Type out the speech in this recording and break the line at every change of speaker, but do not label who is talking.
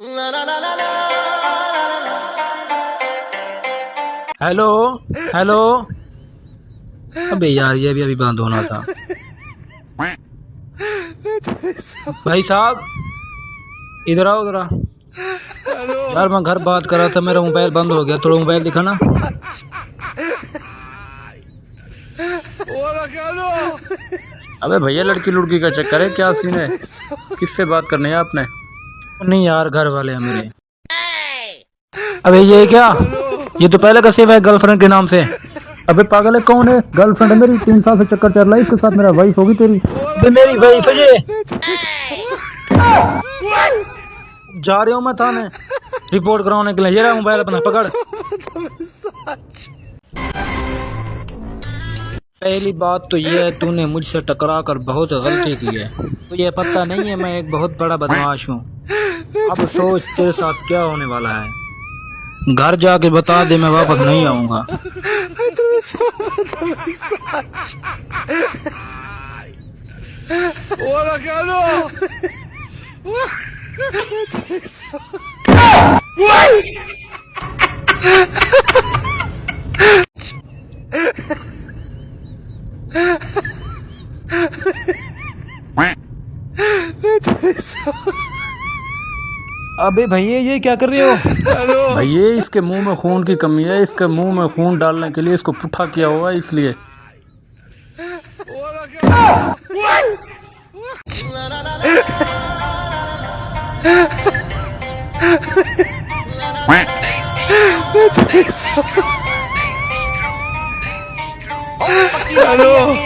Hello hello. अबे यार ये भी अभी बंद होना था। भाई साहब इधर आओ इधर आओ। यार मैं घर बात कर रहा था, मेरा मोबाइल बंद हो गया, थोड़ा मोबाइल दिखाना।
अबे भैया लड़की लुड़की का चक्कर है, क्या सीन है? किससे बात करनी है आपने?
नहीं यार घर वाले हैं मेरे। अबे ये क्या, ये तो पहले का सेव है गर्लफ्रेंड के नाम से।
अबे पागल है, कौन है? गर्लफ्रेंड है मेरी, 3 साल से चक्कर चल रहा है इसके साथ, मेरा वाइफ होगी तेरी।
अबे मेरी वाइफ है ये। जा रही हूँ मैं थाने रिपोर्ट कराने के लिए। ये रहा मोबाइल अपना पकड़। पहली बात तो ये है तूने मुझसे टकरा कर बहुत गलती की है। तुझे पता नहीं है मैं एक बहुत बड़ा बदमाश हूँ। अब सोच तेरे साथ क्या होने वाला है। घर जाके बता दे मैं वापस नहीं आऊंगा। अबे भैया ये क्या कर रहे हो?
भैया इसके मुंह में खून की कमी है, इसके मुंह में खून डालने के लिए इसको पुट्ठा किया हुआ है, इसलिए।
हेलो।